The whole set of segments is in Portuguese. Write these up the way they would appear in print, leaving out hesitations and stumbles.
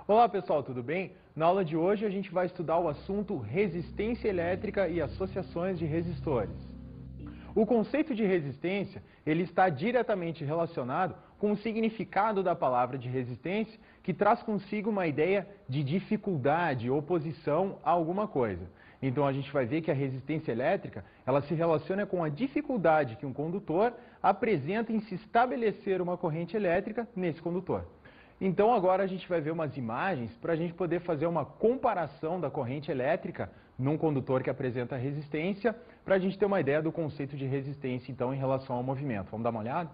Olá pessoal, tudo bem? Na aula de hoje a gente vai estudar o assunto resistência elétrica e associações de resistores. O conceito de resistência, ele está diretamente relacionado com o significado da palavra de resistência, que traz consigo uma ideia de dificuldade, oposição a alguma coisa. Então a gente vai ver que a resistência elétrica, ela se relaciona com a dificuldade que um condutor apresenta em se estabelecer uma corrente elétrica nesse condutor. Então agora a gente vai ver umas imagens para a gente poder fazer uma comparação da corrente elétrica num condutor que apresenta resistência, para a gente ter uma ideia do conceito de resistência então em relação ao movimento. Vamos dar uma olhada?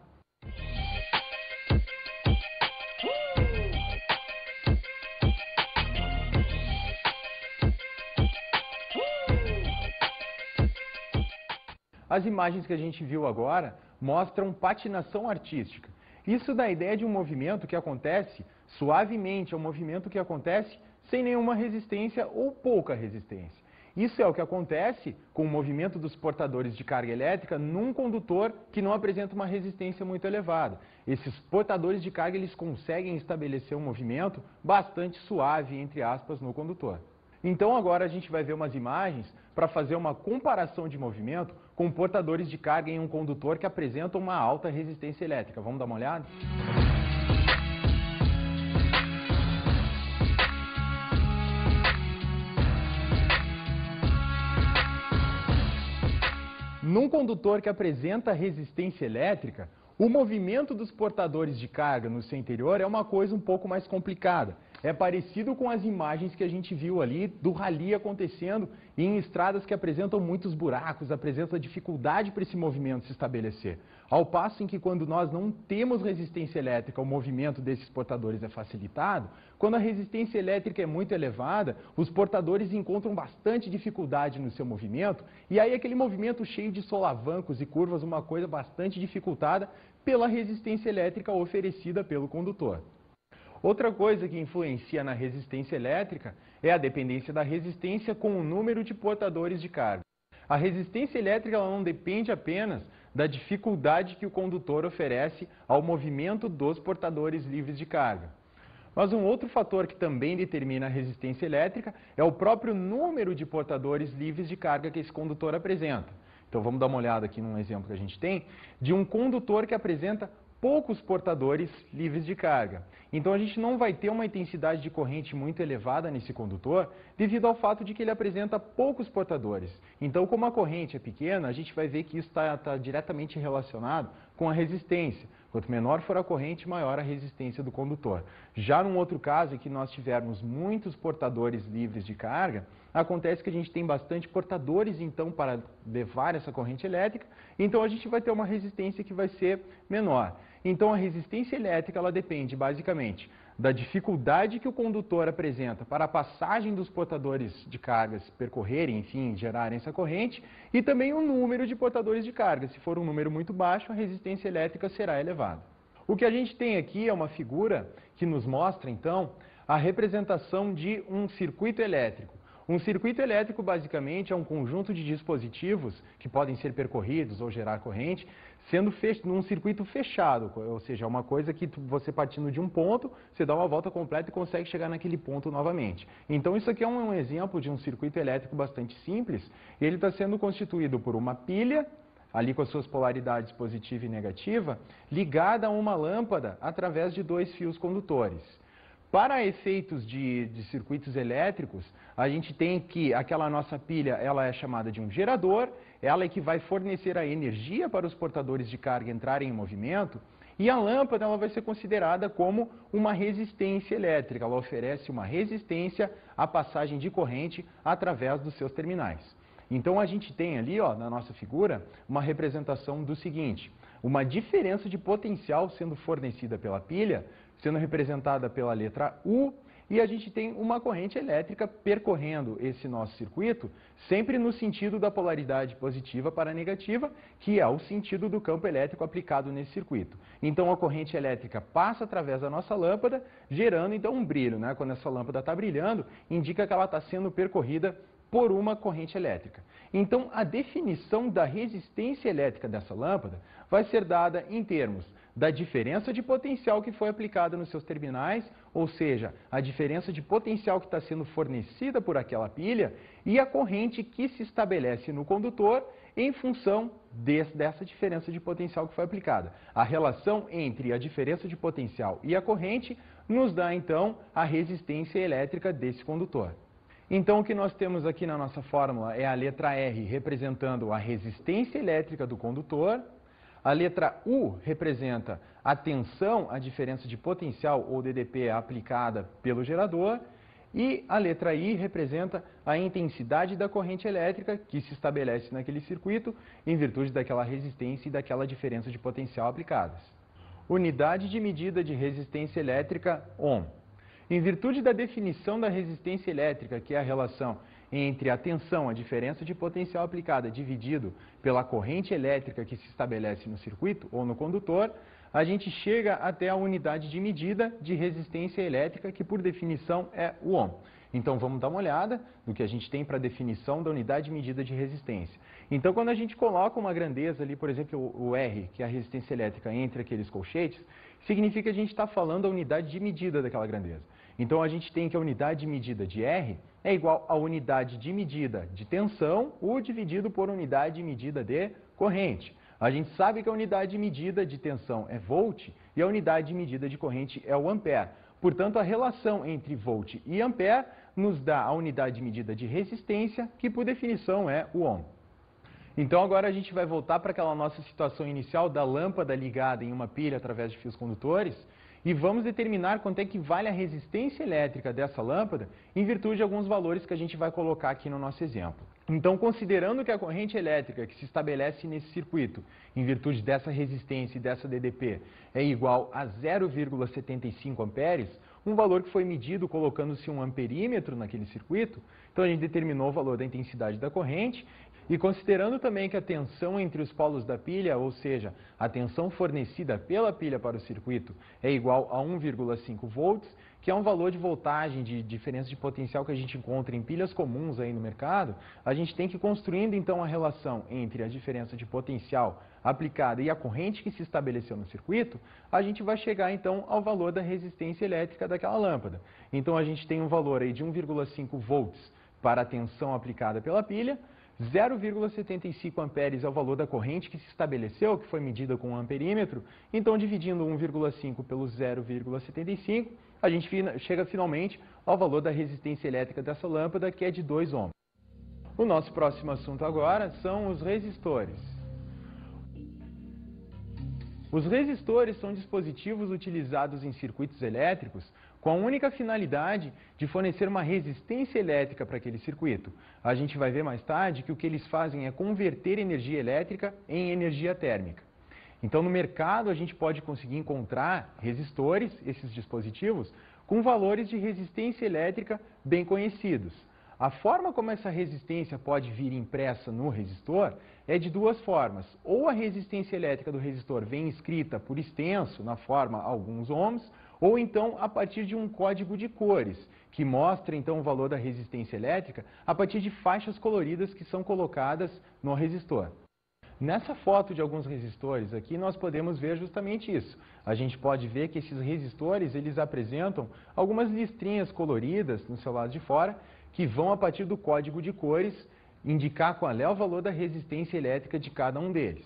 As imagens que a gente viu agora mostram patinação artística. Isso dá a ideia de um movimento que acontece suavemente, é um movimento que acontece sem nenhuma resistência ou pouca resistência. Isso é o que acontece com o movimento dos portadores de carga elétrica num condutor que não apresenta uma resistência muito elevada. Esses portadores de carga, eles conseguem estabelecer um movimento bastante suave, entre aspas, no condutor. Então agora a gente vai ver umas imagens para fazer uma comparação de movimento com portadores de carga em um condutor que apresentam uma alta resistência elétrica. Vamos dar uma olhada? Num condutor que apresenta resistência elétrica, o movimento dos portadores de carga no seu interior é uma coisa um pouco mais complicada. É parecido com as imagens que a gente viu ali do rally acontecendo em estradas que apresentam muitos buracos, apresentam dificuldade para esse movimento se estabelecer. Ao passo em que quando nós não temos resistência elétrica, o movimento desses portadores é facilitado, quando a resistência elétrica é muito elevada, os portadores encontram bastante dificuldade no seu movimento, e aí aquele movimento cheio de solavancos e curvas, uma coisa bastante dificultada pela resistência elétrica oferecida pelo condutor. Outra coisa que influencia na resistência elétrica é a dependência da resistência com o número de portadores de carga. A resistência elétrica ela não depende apenas da dificuldade que o condutor oferece ao movimento dos portadores livres de carga. Mas um outro fator que também determina a resistência elétrica é o próprio número de portadores livres de carga que esse condutor apresenta. Então vamos dar uma olhada aqui num exemplo que a gente tem de um condutor que apresenta poucos portadores livres de carga. Então a gente não vai ter uma intensidade de corrente muito elevada nesse condutor devido ao fato de que ele apresenta poucos portadores. Então como a corrente é pequena, a gente vai ver que isso está diretamente relacionado com a resistência. Quanto menor for a corrente, maior a resistência do condutor. Já num outro caso em que nós tivermos muitos portadores livres de carga, acontece que a gente tem bastante portadores então para levar essa corrente elétrica, então a gente vai ter uma resistência que vai ser menor. Então a resistência elétrica ela depende basicamente da dificuldade que o condutor apresenta para a passagem dos portadores de cargas percorrerem, enfim, gerarem essa corrente, e também o número de portadores de carga. Se for um número muito baixo, a resistência elétrica será elevada. O que a gente tem aqui é uma figura que nos mostra, então, a representação de um circuito elétrico. Um circuito elétrico, basicamente, é um conjunto de dispositivos que podem ser percorridos ou gerar corrente, sendo num circuito fechado, ou seja, é uma coisa que você partindo de um ponto, você dá uma volta completa e consegue chegar naquele ponto novamente. Então isso aqui é um exemplo de um circuito elétrico bastante simples, e ele está sendo constituído por uma pilha, ali com as suas polaridades positiva e negativa, ligada a uma lâmpada através de dois fios condutores. Para efeitos de circuitos elétricos, a gente tem que aquela nossa pilha ela é chamada de um gerador, ela é que vai fornecer a energia para os portadores de carga entrarem em movimento, e a lâmpada ela vai ser considerada como uma resistência elétrica, ela oferece uma resistência à passagem de corrente através dos seus terminais. Então a gente tem ali, ó, na nossa figura, uma representação do seguinte: uma diferença de potencial sendo fornecida pela pilha, sendo representada pela letra U, e a gente tem uma corrente elétrica percorrendo esse nosso circuito, sempre no sentido da polaridade positiva para negativa, que é o sentido do campo elétrico aplicado nesse circuito. Então a corrente elétrica passa através da nossa lâmpada, gerando então um brilho, né? Quando essa lâmpada está brilhando, indica que ela está sendo percorrida por uma corrente elétrica. Então, a definição da resistência elétrica dessa lâmpada vai ser dada em termos da diferença de potencial que foi aplicada nos seus terminais, ou seja, a diferença de potencial que está sendo fornecida por aquela pilha e a corrente que se estabelece no condutor em função dessa diferença de potencial que foi aplicada. A relação entre a diferença de potencial e a corrente nos dá, então, a resistência elétrica desse condutor. Então, o que nós temos aqui na nossa fórmula é a letra R representando a resistência elétrica do condutor, a letra U representa a tensão, a diferença de potencial ou DDP aplicada pelo gerador, e a letra I representa a intensidade da corrente elétrica que se estabelece naquele circuito em virtude daquela resistência e daquela diferença de potencial aplicadas. Unidade de medida de resistência elétrica, ohm. Em virtude da definição da resistência elétrica, que é a relação entre a tensão, a diferença de potencial aplicada, dividido pela corrente elétrica que se estabelece no circuito ou no condutor, a gente chega até a unidade de medida de resistência elétrica, que por definição é o ohm. Então vamos dar uma olhada no que a gente tem para a definição da unidade de medida de resistência. Então quando a gente coloca uma grandeza ali, por exemplo, o R, que é a resistência elétrica entre aqueles colchetes, significa que a gente está falando a unidade de medida daquela grandeza. Então a gente tem que a unidade de medida de R é igual à unidade de medida de tensão, U dividido por unidade de medida de corrente. A gente sabe que a unidade de medida de tensão é volt e a unidade de medida de corrente é o ampere. Portanto, a relação entre volt e ampere nos dá a unidade de medida de resistência, que por definição é o ohm. Então agora a gente vai voltar para aquela nossa situação inicial da lâmpada ligada em uma pilha através de fios condutores e vamos determinar quanto é que vale a resistência elétrica dessa lâmpada em virtude de alguns valores que a gente vai colocar aqui no nosso exemplo. Então, considerando que a corrente elétrica que se estabelece nesse circuito, em virtude dessa resistência e dessa DDP, é igual a 0,75 amperes, um valor que foi medido colocando-se um amperímetro naquele circuito, então a gente determinou o valor da intensidade da corrente, e considerando também que a tensão entre os polos da pilha, ou seja, a tensão fornecida pela pilha para o circuito, é igual a 1,5 volts, que é um valor de voltagem, de diferença de potencial que a gente encontra em pilhas comuns aí no mercado, a gente tem que ir construindo então a relação entre a diferença de potencial aplicada e a corrente que se estabeleceu no circuito, a gente vai chegar então ao valor da resistência elétrica daquela lâmpada. Então a gente tem um valor aí de 1,5 volts para a tensão aplicada pela pilha, 0,75 amperes é o valor da corrente que se estabeleceu, que foi medida com um amperímetro. Então, dividindo 1,5 pelo 0,75, a gente chega finalmente ao valor da resistência elétrica dessa lâmpada, que é de 2 ohms. O nosso próximo assunto agora são os resistores. Os resistores são dispositivos utilizados em circuitos elétricos com a única finalidade de fornecer uma resistência elétrica para aquele circuito. A gente vai ver mais tarde que o que eles fazem é converter energia elétrica em energia térmica. Então, no mercado, a gente pode conseguir encontrar resistores, esses dispositivos, com valores de resistência elétrica bem conhecidos. A forma como essa resistência pode vir impressa no resistor é de duas formas. Ou a resistência elétrica do resistor vem escrita por extenso, na forma alguns ohms, ou então a partir de um código de cores, que mostra então o valor da resistência elétrica a partir de faixas coloridas que são colocadas no resistor. Nessa foto de alguns resistores aqui, nós podemos ver justamente isso. A gente pode ver que esses resistores, eles apresentam algumas listrinhas coloridas no seu lado de fora, que vão, a partir do código de cores, indicar qual é o valor da resistência elétrica de cada um deles.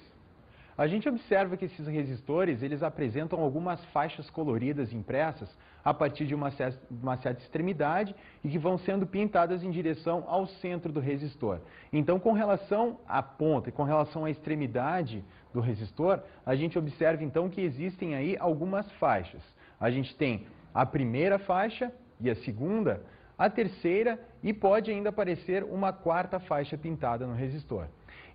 A gente observa que esses resistores, eles apresentam algumas faixas coloridas impressas a partir de uma certa extremidade e que vão sendo pintadas em direção ao centro do resistor. Então, com relação à ponta e com relação à extremidade do resistor, a gente observa então que existem aí algumas faixas. A gente tem a primeira faixa e a segunda, a terceira e pode ainda aparecer uma quarta faixa pintada no resistor.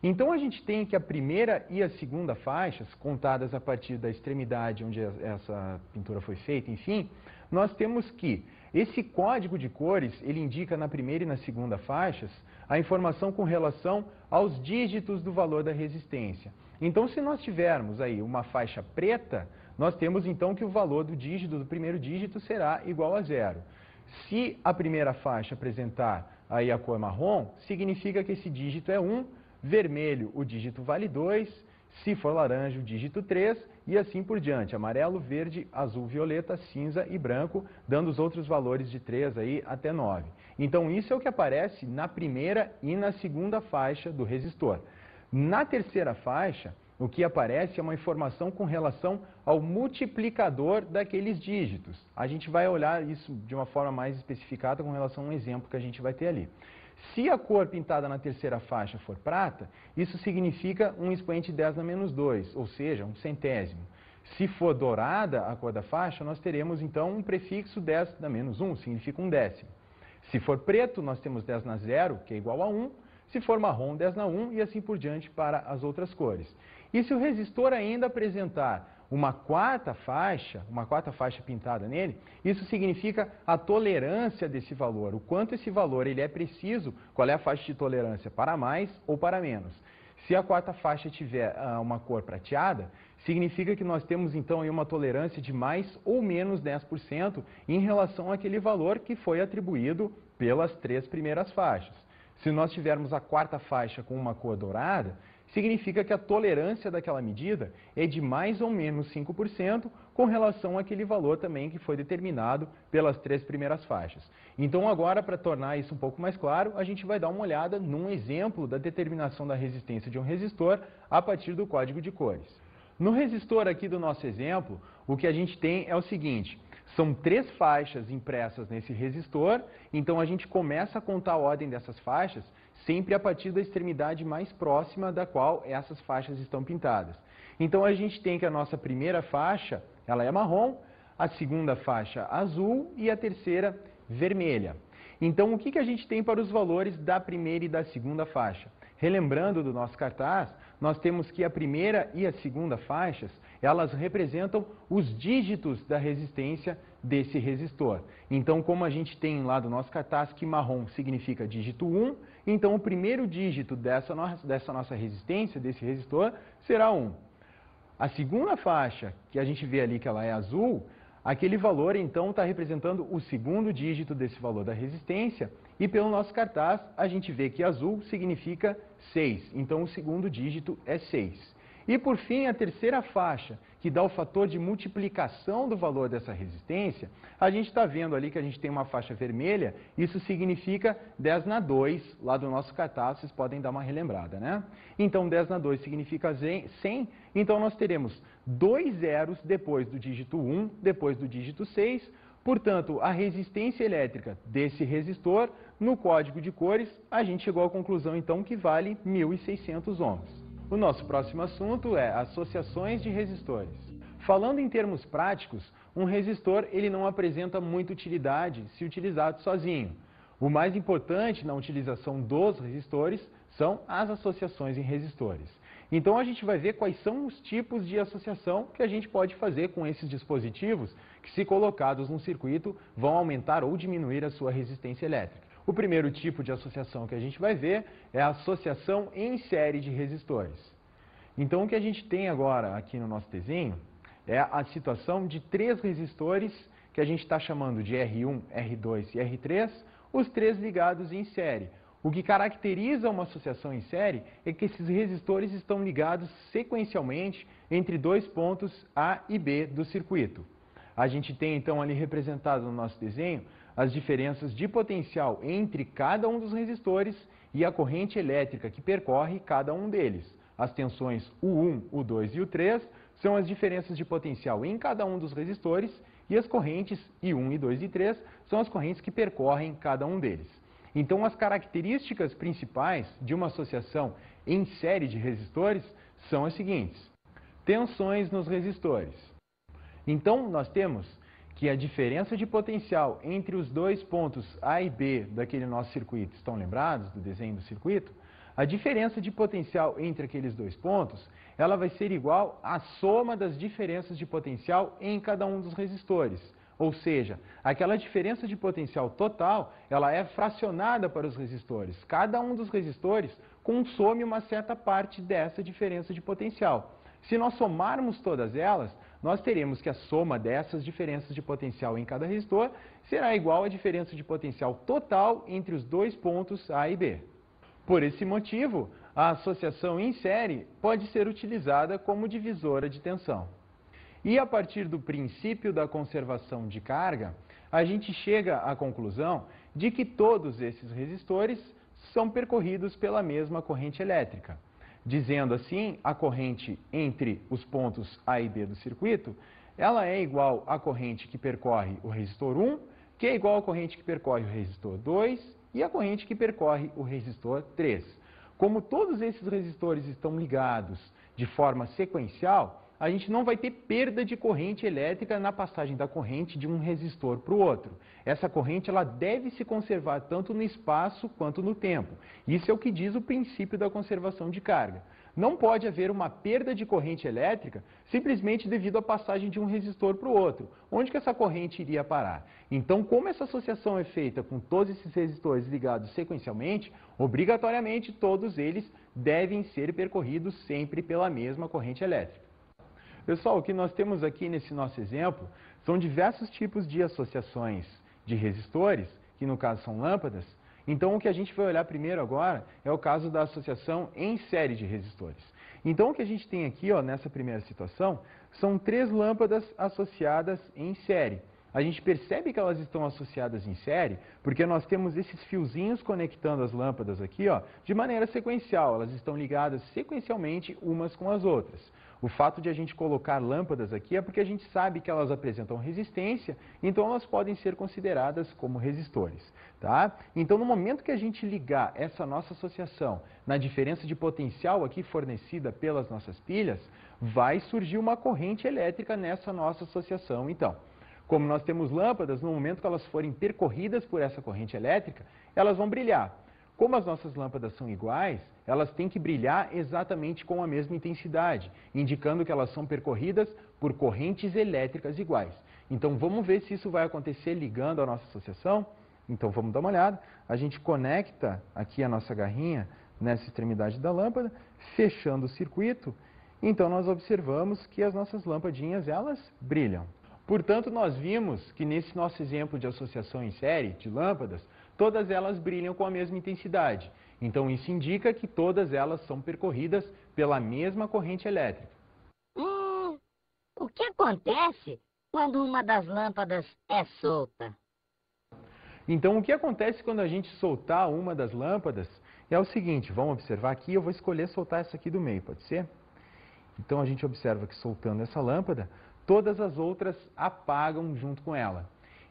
Então a gente tem que a primeira e a segunda faixas, contadas a partir da extremidade onde essa pintura foi feita, enfim, nós temos que esse código de cores, ele indica na primeira e na segunda faixas a informação com relação aos dígitos do valor da resistência. Então, se nós tivermos aí uma faixa preta, nós temos então que o valor do dígito, do primeiro dígito, será igual a 0. Se a primeira faixa apresentar aí a cor marrom, significa que esse dígito é 1, vermelho o dígito vale 2, se for laranja o dígito 3 e assim por diante, amarelo, verde, azul, violeta, cinza e branco, dando os outros valores de 3 aí até 9. Então isso é o que aparece na primeira e na segunda faixa do resistor. Na terceira faixa, o que aparece é uma informação com relação ao multiplicador daqueles dígitos. A gente vai olhar isso de uma forma mais especificada com relação a um exemplo que a gente vai ter ali. Se a cor pintada na terceira faixa for prata, isso significa um expoente 10 na menos 2, ou seja, um centésimo. Se for dourada a cor da faixa, nós teremos então um prefixo 10 na menos 1, significa um décimo. Se for preto, nós temos 10 na 0, que é igual a 1. Se for marrom, 10 na 1 e assim por diante para as outras cores. E se o resistor ainda apresentar uma quarta faixa pintada nele, isso significa a tolerância desse valor, o quanto esse valor ele é preciso, qual é a faixa de tolerância para mais ou para menos. Se a quarta faixa tiver uma cor prateada, significa que nós temos então aí uma tolerância de mais ou menos 10% em relação àquele valor que foi atribuído pelas 3 primeiras faixas. Se nós tivermos a quarta faixa com uma cor dourada, significa que a tolerância daquela medida é de mais ou menos 5% com relação àquele valor também que foi determinado pelas 3 primeiras faixas. Então agora, para tornar isso um pouco mais claro, a gente vai dar uma olhada num exemplo da determinação da resistência de um resistor a partir do código de cores. No resistor aqui do nosso exemplo, o que a gente tem é o seguinte: são 3 faixas impressas nesse resistor, então a gente começa a contar a ordem dessas faixas sempre a partir da extremidade mais próxima da qual essas faixas estão pintadas. Então a gente tem que a nossa primeira faixa, ela é marrom, a segunda faixa azul e a terceira vermelha. Então o que a gente tem para os valores da primeira e da segunda faixa? Relembrando do nosso cartaz, nós temos que a primeira e a segunda faixas, elas representam os dígitos da resistência desse resistor. Então, como a gente tem lá do nosso cartaz que marrom significa dígito 1, então o primeiro dígito dessa nossa resistência, desse resistor, será 1. A segunda faixa, que a gente vê ali que ela é azul, aquele valor então está representando o segundo dígito desse valor da resistência, e pelo nosso cartaz a gente vê que azul significa 6, então o segundo dígito é 6. E por fim, a terceira faixa, que dá o fator de multiplicação do valor dessa resistência, a gente está vendo ali que a gente tem uma faixa vermelha, isso significa 10 na 2, lá do nosso cartaz, vocês podem dar uma relembrada, né? Então 10 na 2 significa 100, então nós teremos 2 zeros depois do dígito 1, depois do dígito 6, portanto, a resistência elétrica desse resistor, no código de cores, a gente chegou à conclusão então que vale 1.600 ohms. O nosso próximo assunto é associações de resistores. Falando em termos práticos, um resistor ele não apresenta muita utilidade se utilizado sozinho. O mais importante na utilização dos resistores são as associações em resistores. Então a gente vai ver quais são os tipos de associação que a gente pode fazer com esses dispositivos que, se colocados num circuito, vão aumentar ou diminuir a sua resistência elétrica. O primeiro tipo de associação que a gente vai ver é a associação em série de resistores. Então o que a gente tem agora aqui no nosso desenho é a situação de 3 resistores que a gente está chamando de R1, R2 e R3, os 3 ligados em série. O que caracteriza uma associação em série é que esses resistores estão ligados sequencialmente entre 2 pontos A e B do circuito. A gente tem então ali representado no nosso desenho as diferenças de potencial entre cada um dos resistores e a corrente elétrica que percorre cada um deles. As tensões U1, U2 e U3 são as diferenças de potencial em cada um dos resistores e as correntes I1, I2 e I3 são as correntes que percorrem cada um deles. Então, as características principais de uma associação em série de resistores são as seguintes: tensões nos resistores. Então, nós temos que a diferença de potencial entre os 2 pontos A e B daquele nosso circuito, estão lembrados do desenho do circuito? A diferença de potencial entre aqueles 2 pontos, ela vai ser igual à soma das diferenças de potencial em cada um dos resistores. Ou seja, aquela diferença de potencial total, ela é fracionada para os resistores. Cada um dos resistores consome uma certa parte dessa diferença de potencial. Se nós somarmos todas elas, nós teremos que a soma dessas diferenças de potencial em cada resistor será igual à diferença de potencial total entre os 2 pontos A e B. Por esse motivo, a associação em série pode ser utilizada como divisora de tensão. E a partir do princípio da conservação de carga, a gente chega à conclusão de que todos esses resistores são percorridos pela mesma corrente elétrica. Dizendo assim, a corrente entre os pontos A e B do circuito, ela é igual à corrente que percorre o resistor 1, que é igual à corrente que percorre o resistor 2 e a corrente que percorre o resistor 3. Como todos esses resistores estão ligados de forma sequencial, a gente não vai ter perda de corrente elétrica na passagem da corrente de um resistor para o outro. Essa corrente ela deve se conservar tanto no espaço quanto no tempo. Isso é o que diz o princípio da conservação de carga. Não pode haver uma perda de corrente elétrica simplesmente devido à passagem de um resistor para o outro. Onde que essa corrente iria parar? Então, como essa associação é feita com todos esses resistores ligados sequencialmente, obrigatoriamente todos eles devem ser percorridos sempre pela mesma corrente elétrica. Pessoal, o que nós temos aqui nesse nosso exemplo são diversos tipos de associações de resistores, que no caso são lâmpadas. Então, o que a gente vai olhar primeiro agora é o caso da associação em série de resistores. Então, o que a gente tem aqui, ó, nessa primeira situação, são 3 lâmpadas associadas em série. A gente percebe que elas estão associadas em série porque nós temos esses fiozinhos conectando as lâmpadas aqui, ó, de maneira sequencial. Elas estão ligadas sequencialmente umas com as outras. O fato de a gente colocar lâmpadas aqui é porque a gente sabe que elas apresentam resistência, então elas podem ser consideradas como resistores. Tá? Então, no momento que a gente ligar essa nossa associação na diferença de potencial aqui fornecida pelas nossas pilhas, vai surgir uma corrente elétrica nessa nossa associação, então. Como nós temos lâmpadas, no momento que elas forem percorridas por essa corrente elétrica, elas vão brilhar. Como as nossas lâmpadas são iguais, elas têm que brilhar exatamente com a mesma intensidade, indicando que elas são percorridas por correntes elétricas iguais. Então, vamos ver se isso vai acontecer ligando a nossa associação? Então, vamos dar uma olhada. A gente conecta aqui a nossa garrinha nessa extremidade da lâmpada, fechando o circuito. Então, nós observamos que as nossas lampadinhas, elas brilham. Portanto, nós vimos que nesse nosso exemplo de associação em série de lâmpadas, todas elas brilham com a mesma intensidade. Então, isso indica que todas elas são percorridas pela mesma corrente elétrica. O que acontece quando uma das lâmpadas é solta? Então, o que acontece quando a gente soltar uma das lâmpadas é o seguinte, vamos observar aqui, eu vou escolher soltar essa aqui do meio, pode ser? Então, a gente observa que soltando essa lâmpada, todas as outras apagam junto com ela.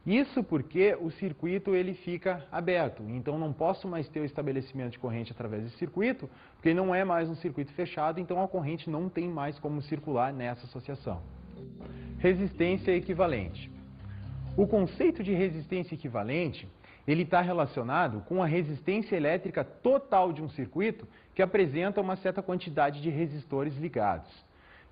Isso porque o circuito ele fica aberto, então não posso mais ter o estabelecimento de corrente através desse circuito, porque não é mais um circuito fechado, então a corrente não tem mais como circular nessa associação. Resistência equivalente. O conceito de resistência equivalente, ele está relacionado com a resistência elétrica total de um circuito que apresenta uma certa quantidade de resistores ligados.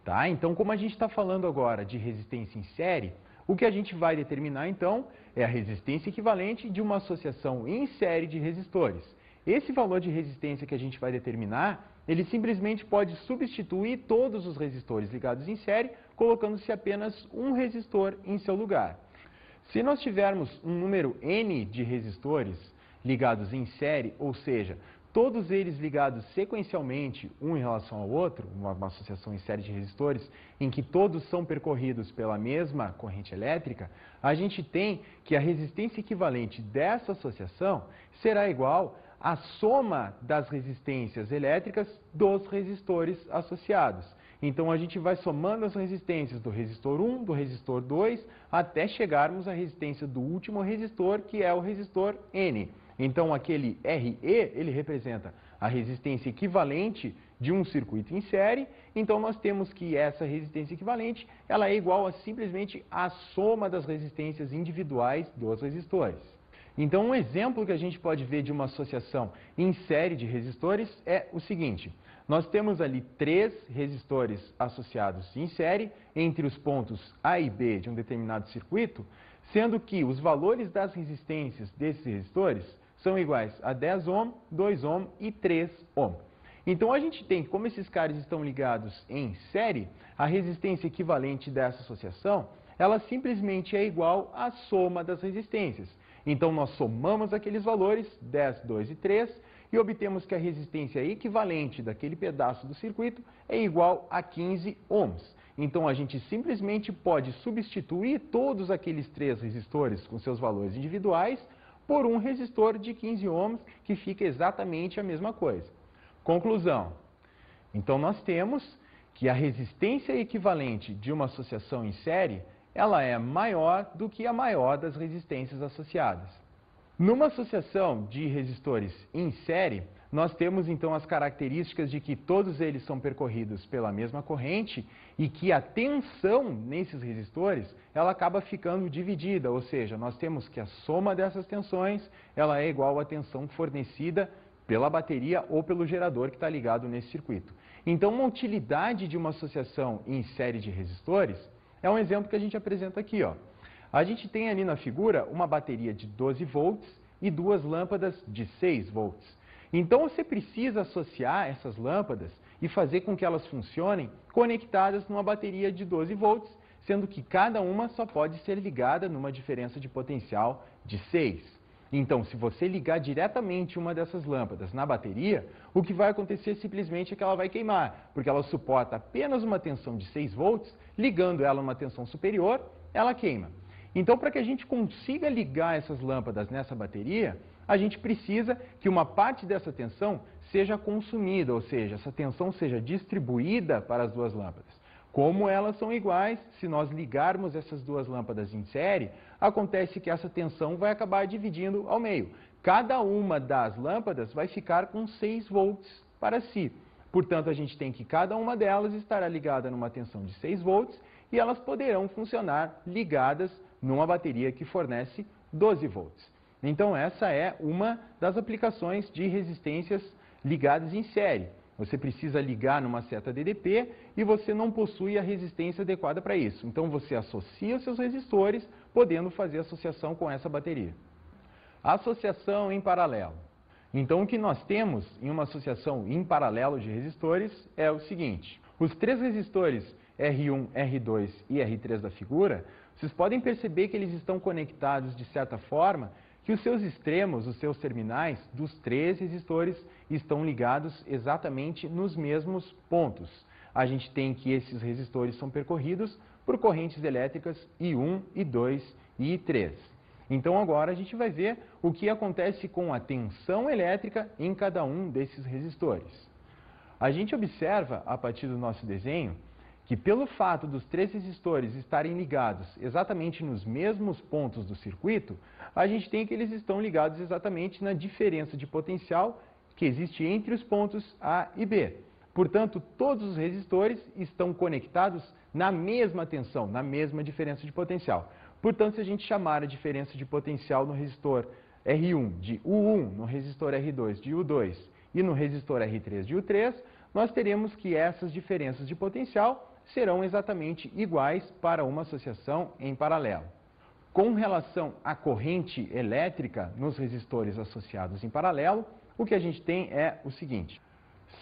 Tá? Então, como a gente está falando agora de resistência em série, o que a gente vai determinar, então, é a resistência equivalente de uma associação em série de resistores. Esse valor de resistência que a gente vai determinar, ele simplesmente pode substituir todos os resistores ligados em série, colocando-se apenas um resistor em seu lugar. Se nós tivermos um número N de resistores ligados em série, ou seja, todos eles ligados sequencialmente, um em relação ao outro, uma associação em série de resistores, em que todos são percorridos pela mesma corrente elétrica, a gente tem que a resistência equivalente dessa associação será igual à soma das resistências elétricas dos resistores associados. Então, a gente vai somando as resistências do resistor 1, do resistor 2, até chegarmos à resistência do último resistor, que é o resistor N. Então, aquele RE, ele representa a resistência equivalente de um circuito em série. Então, nós temos que essa resistência equivalente, ela é igual a simplesmente a soma das resistências individuais dos resistores. Então, um exemplo que a gente pode ver de uma associação em série de resistores é o seguinte. Nós temos ali 3 resistores associados em série entre os pontos A e B de um determinado circuito, sendo que os valores das resistências desses resistores são iguais a 10 ohm, 2 ohm e 3 ohm. Então, a gente tem, como esses caras estão ligados em série, a resistência equivalente dessa associação, ela simplesmente é igual à soma das resistências. Então, nós somamos aqueles valores, 10, 2 e 3, e obtemos que a resistência equivalente daquele pedaço do circuito é igual a 15 ohms. Então a gente simplesmente pode substituir todos aqueles 3 resistores com seus valores individuais por um resistor de 15 ohms que fica exatamente a mesma coisa. Conclusão. Então nós temos que a resistência equivalente de uma associação em série, ela é maior do que a maior das resistências associadas. Numa associação de resistores em série, nós temos então as características de que todos eles são percorridos pela mesma corrente e que a tensão nesses resistores, ela acaba ficando dividida, ou seja, nós temos que a soma dessas tensões, ela é igual à tensão fornecida pela bateria ou pelo gerador que está ligado nesse circuito. Então, uma utilidade de uma associação em série de resistores é um exemplo que a gente apresenta aqui, ó. A gente tem ali na figura uma bateria de 12 volts e 2 lâmpadas de 6 volts. Então você precisa associar essas lâmpadas e fazer com que elas funcionem conectadas numa bateria de 12 volts, sendo que cada uma só pode ser ligada numa diferença de potencial de 6. Então, se você ligar diretamente uma dessas lâmpadas na bateria, o que vai acontecer simplesmente é que ela vai queimar, porque ela suporta apenas uma tensão de 6 volts, ligando ela numa tensão superior, ela queima. Então, para que a gente consiga ligar essas lâmpadas nessa bateria, a gente precisa que uma parte dessa tensão seja consumida, ou seja, essa tensão seja distribuída para as 2 lâmpadas. Como elas são iguais, se nós ligarmos essas 2 lâmpadas em série, acontece que essa tensão vai acabar dividindo ao meio. Cada uma das lâmpadas vai ficar com 6 volts para si. Portanto, a gente tem que cada uma delas estará ligada numa tensão de 6 volts e elas poderão funcionar ligadas numa bateria que fornece 12 volts. Então, essa é uma das aplicações de resistências ligadas em série. Você precisa ligar numa seta DDP e você não possui a resistência adequada para isso. Então, você associa os seus resistores, podendo fazer associação com essa bateria. Associação em paralelo. Então, o que nós temos em uma associação em paralelo de resistores é o seguinte. Os 3 resistores R1, R2 e R3 da figura, vocês podem perceber que eles estão conectados de certa forma que os seus extremos, os seus terminais dos 3 resistores estão ligados exatamente nos mesmos pontos. A gente tem que esses resistores são percorridos por correntes elétricas I1, I2 e I3. Então agora a gente vai ver o que acontece com a tensão elétrica em cada um desses resistores. A gente observa, a partir do nosso desenho, que pelo fato dos 3 resistores estarem ligados exatamente nos mesmos pontos do circuito, a gente tem que eles estão ligados exatamente na diferença de potencial que existe entre os pontos A e B. Portanto, todos os resistores estão conectados na mesma tensão, na mesma diferença de potencial. Portanto, se a gente chamar a diferença de potencial no resistor R1 de U1, no resistor R2 de U2 e no resistor R3 de U3, nós teremos que essas diferenças de potencial serão exatamente iguais para uma associação em paralelo. Com relação à corrente elétrica nos resistores associados em paralelo, o que a gente tem é o seguinte.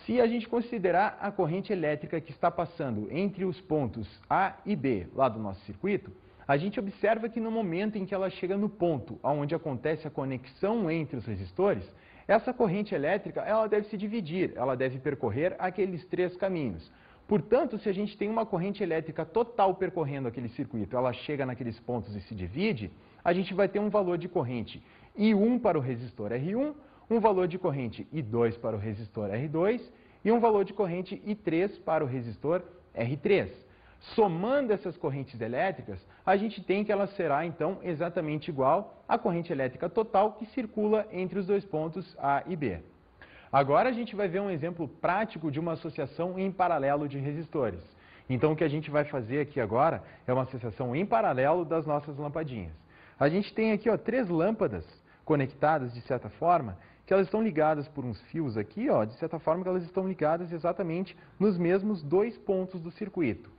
Se a gente considerar a corrente elétrica que está passando entre os pontos A e B lá do nosso circuito, a gente observa que no momento em que ela chega no ponto onde acontece a conexão entre os resistores, essa corrente elétrica ela deve se dividir, ela deve percorrer aqueles 3 caminhos. Portanto, se a gente tem uma corrente elétrica total percorrendo aquele circuito, ela chega naqueles pontos e se divide, a gente vai ter um valor de corrente I1 para o resistor R1, um valor de corrente I2 para o resistor R2 e um valor de corrente I3 para o resistor R3. Somando essas correntes elétricas, a gente tem que ela será, então, exatamente igual à corrente elétrica total que circula entre os 2 pontos A e B. Agora a gente vai ver um exemplo prático de uma associação em paralelo de resistores. Então o que a gente vai fazer aqui agora é uma associação em paralelo das nossas lampadinhas. A gente tem aqui 3 lâmpadas conectadas de certa forma, que elas estão ligadas por uns fios aqui, de certa forma que elas estão ligadas exatamente nos mesmos 2 pontos do circuito.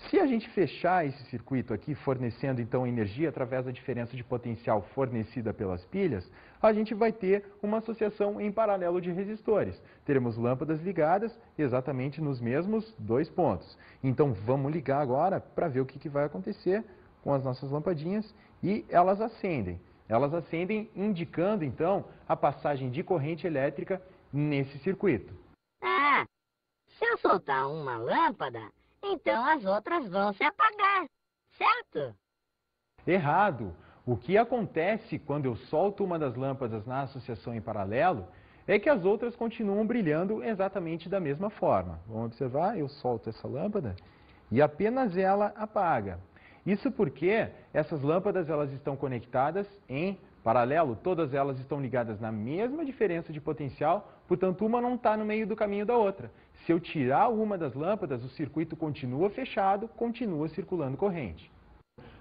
Se a gente fechar esse circuito aqui, fornecendo então energia através da diferença de potencial fornecida pelas pilhas, a gente vai ter uma associação em paralelo de resistores. Teremos lâmpadas ligadas exatamente nos mesmos 2 pontos. Então vamos ligar agora para ver o que vai acontecer com as nossas lampadinhas e elas acendem. Elas acendem indicando então a passagem de corrente elétrica nesse circuito. Ah, se eu soltar uma lâmpada, então as outras vão se apagar, certo? Errado. O que acontece quando eu solto uma das lâmpadas na associação em paralelo é que as outras continuam brilhando exatamente da mesma forma. Vamos observar, eu solto essa lâmpada e apenas ela apaga. Isso porque essas lâmpadas elas estão conectadas em paralelo, todas elas estão ligadas na mesma diferença de potencial, portanto uma não está no meio do caminho da outra. Se eu tirar uma das lâmpadas, o circuito continua fechado, continua circulando corrente.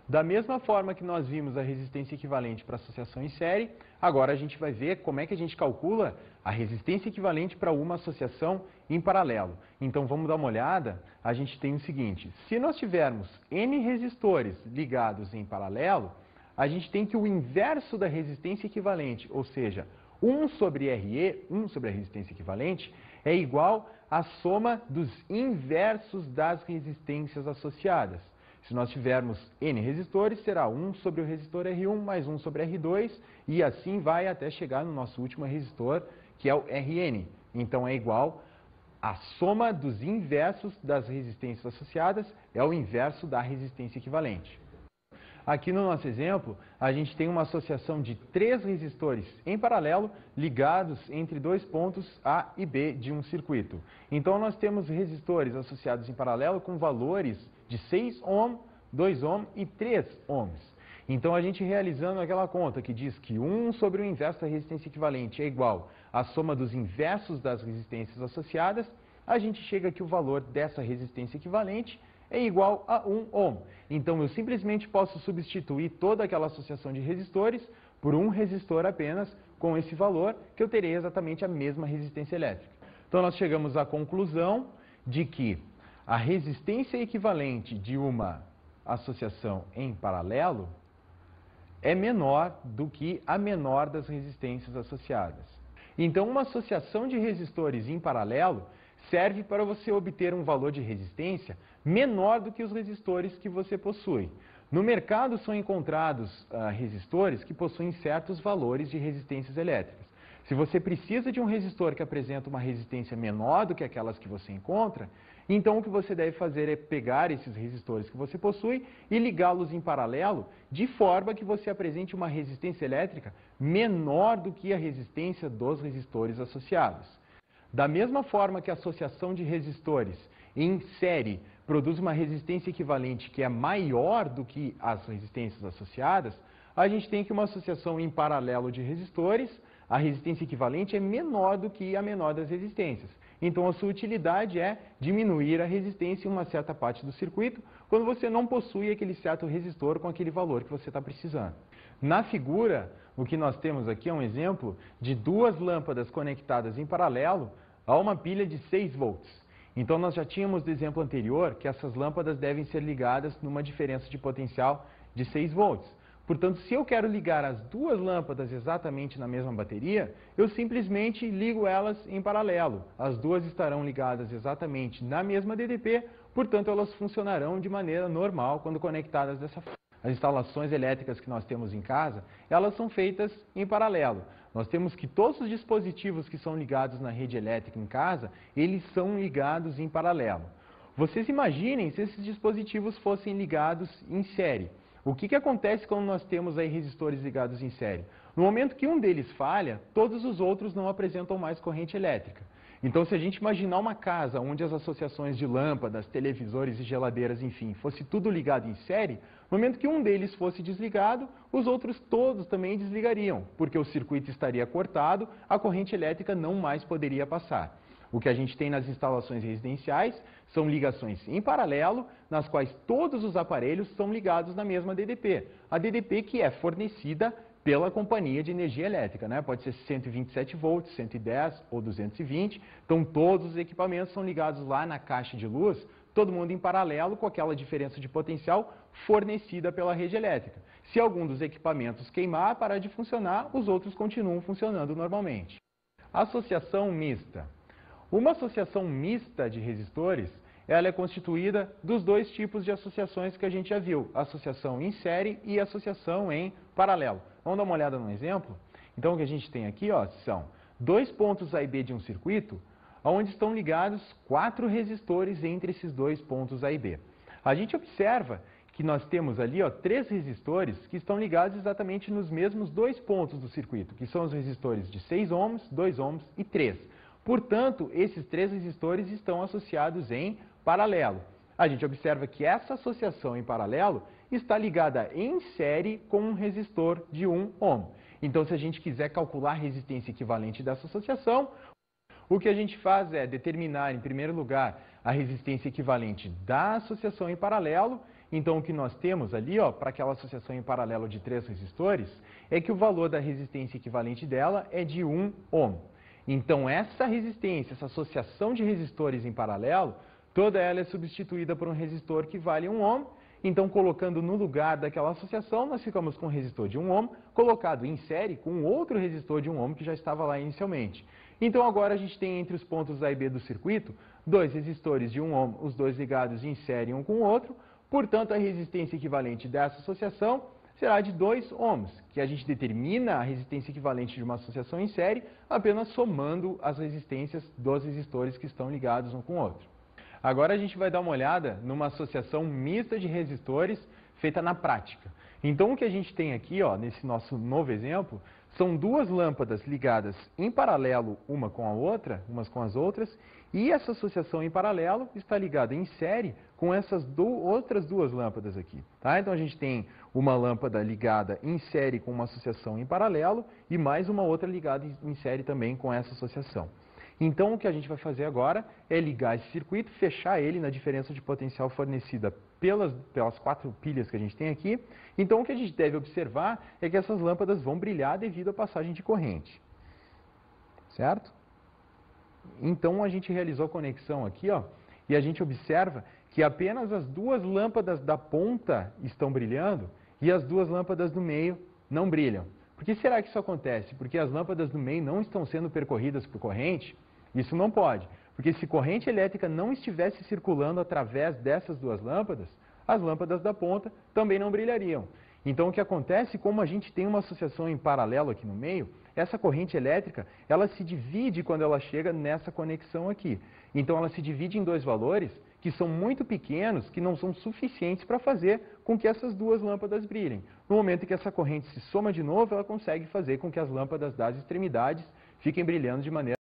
Da mesma forma que nós vimos a resistência equivalente para associação em série, agora a gente vai ver como é que a gente calcula a resistência equivalente para uma associação em paralelo. Então vamos dar uma olhada, a gente tem o seguinte, se nós tivermos N resistores ligados em paralelo, a gente tem que o inverso da resistência equivalente, ou seja, 1 sobre RE, 1 sobre a resistência equivalente, é igual à soma dos inversos das resistências associadas. Se nós tivermos N resistores, será 1 sobre o resistor R1 mais 1 sobre R2, e assim vai até chegar no nosso último resistor, que é o Rn. Então é igual a soma dos inversos das resistências associadas, é o inverso da resistência equivalente. Aqui no nosso exemplo, a gente tem uma associação de 3 resistores em paralelo ligados entre 2 pontos A e B de um circuito. Então nós temos resistores associados em paralelo com valores de 6 ohm, 2 ohm e 3 ohms. Então a gente realizando aquela conta que diz que 1 sobre o inverso da resistência equivalente é igual à soma dos inversos das resistências associadas, a gente chega que o valor dessa resistência equivalente é igual a 1 ohm. Então eu simplesmente posso substituir toda aquela associação de resistores por um resistor apenas com esse valor, que eu terei exatamente a mesma resistência elétrica. Então nós chegamos à conclusão de que a resistência equivalente de uma associação em paralelo é menor do que a menor das resistências associadas. Então uma associação de resistores em paralelo serve para você obter um valor de resistência menor do que os resistores que você possui. No mercado são encontrados resistores que possuem certos valores de resistências elétricas. Se você precisa de um resistor que apresenta uma resistência menor do que aquelas que você encontra, então o que você deve fazer é pegar esses resistores que você possui e ligá-los em paralelo, de forma que você apresente uma resistência elétrica menor do que a resistência dos resistores associados. Da mesma forma que a associação de resistores em série produz uma resistência equivalente que é maior do que as resistências associadas, a gente tem que uma associação em paralelo de resistores, a resistência equivalente é menor do que a menor das resistências. Então a sua utilidade é diminuir a resistência em uma certa parte do circuito, quando você não possui aquele certo resistor com aquele valor que você está precisando. Na figura, o que nós temos aqui é um exemplo de 2 lâmpadas conectadas em paralelo a uma pilha de 6 volts. Então nós já tínhamos do exemplo anterior que essas lâmpadas devem ser ligadas numa diferença de potencial de 6 volts. Portanto, se eu quero ligar as 2 lâmpadas exatamente na mesma bateria, eu simplesmente ligo elas em paralelo. As 2 estarão ligadas exatamente na mesma DDP, portanto elas funcionarão de maneira normal quando conectadas dessa forma. As instalações elétricas que nós temos em casa, elas são feitas em paralelo. Nós temos que todos os dispositivos que são ligados na rede elétrica em casa, eles são ligados em paralelo. Vocês imaginem se esses dispositivos fossem ligados em série. O que acontece quando nós temos aí resistores ligados em série? No momento que um deles falha, todos os outros não apresentam mais corrente elétrica. Então, se a gente imaginar uma casa onde as associações de lâmpadas, televisores e geladeiras, enfim, fosse tudo ligado em série, no momento que um deles fosse desligado, os outros todos também desligariam, porque o circuito estaria cortado, a corrente elétrica não mais poderia passar. O que a gente tem nas instalações residenciais são ligações em paralelo, nas quais todos os aparelhos são ligados na mesma DDP. A DDP que é fornecida pela companhia de energia elétrica, né? Pode ser 127 volts, 110 ou 220. Então todos os equipamentos são ligados lá na caixa de luz, todo mundo em paralelo com aquela diferença de potencial fornecida pela rede elétrica. Se algum dos equipamentos queimar, parar de funcionar, os outros continuam funcionando normalmente. Associação mista. Uma associação mista de resistores, ela é constituída dos 2 tipos de associações que a gente já viu, associação em série e associação em paralelo. Vamos dar uma olhada num exemplo? Então o que a gente tem aqui, ó, são 2 pontos A e B de um circuito, onde estão ligados 4 resistores entre esses dois pontos A e B. A gente observa que nós temos ali 3 resistores que estão ligados exatamente nos mesmos 2 pontos do circuito, que são os resistores de 6 ohms, 2 ohms e 3. Portanto, esses 3 resistores estão associados em paralelo. A gente observa que essa associação em paralelo está ligada em série com um resistor de 1 ohm. Então, se a gente quiser calcular a resistência equivalente dessa associação, o que a gente faz é determinar, em primeiro lugar, a resistência equivalente da associação em paralelo. Então, o que nós temos ali, para aquela associação em paralelo de 3 resistores, é que o valor da resistência equivalente dela é de 1 ohm. Então, essa resistência, essa associação de resistores em paralelo, toda ela é substituída por um resistor que vale 1 ohm. Então, colocando no lugar daquela associação, nós ficamos com um resistor de 1 ohm, colocado em série com outro resistor de 1 ohm que já estava lá inicialmente. Então, agora a gente tem entre os pontos A e B do circuito, 2 resistores de 1 ohm, os dois ligados em série um com o outro. Portanto, a resistência equivalente dessa associação será de 2 ohms, que a gente determina a resistência equivalente de uma associação em série apenas somando as resistências dos resistores que estão ligados um com o outro. Agora a gente vai dar uma olhada numa associação mista de resistores feita na prática. Então, o que a gente tem aqui, nesse nosso novo exemplo, são 2 lâmpadas ligadas em paralelo uma com a outra, umas com as outras, e essa associação em paralelo está ligada em série com essas outras 2 lâmpadas aqui. Tá? Então, a gente tem uma lâmpada ligada em série com uma associação em paralelo e mais uma outra ligada em série também com essa associação. Então, o que a gente vai fazer agora é ligar esse circuito, fechar ele na diferença de potencial fornecida pelas 4 pilhas que a gente tem aqui. Então, o que a gente deve observar é que essas lâmpadas vão brilhar devido à passagem de corrente. Certo? Então, a gente realizou a conexão aqui, e a gente observa que apenas as 2 lâmpadas da ponta estão brilhando e as 2 lâmpadas do meio não brilham. Por que será que isso acontece? Porque as lâmpadas do meio não estão sendo percorridas por corrente? Isso não pode, porque se corrente elétrica não estivesse circulando através dessas 2 lâmpadas, as lâmpadas da ponta também não brilhariam. Então, o que acontece, como a gente tem uma associação em paralelo aqui no meio, essa corrente elétrica, ela se divide quando ela chega nessa conexão aqui. Então, ela se divide em 2 valores que são muito pequenos, que não são suficientes para fazer com que essas 2 lâmpadas brilhem. No momento em que essa corrente se soma de novo, ela consegue fazer com que as lâmpadas das extremidades fiquem brilhando de maneira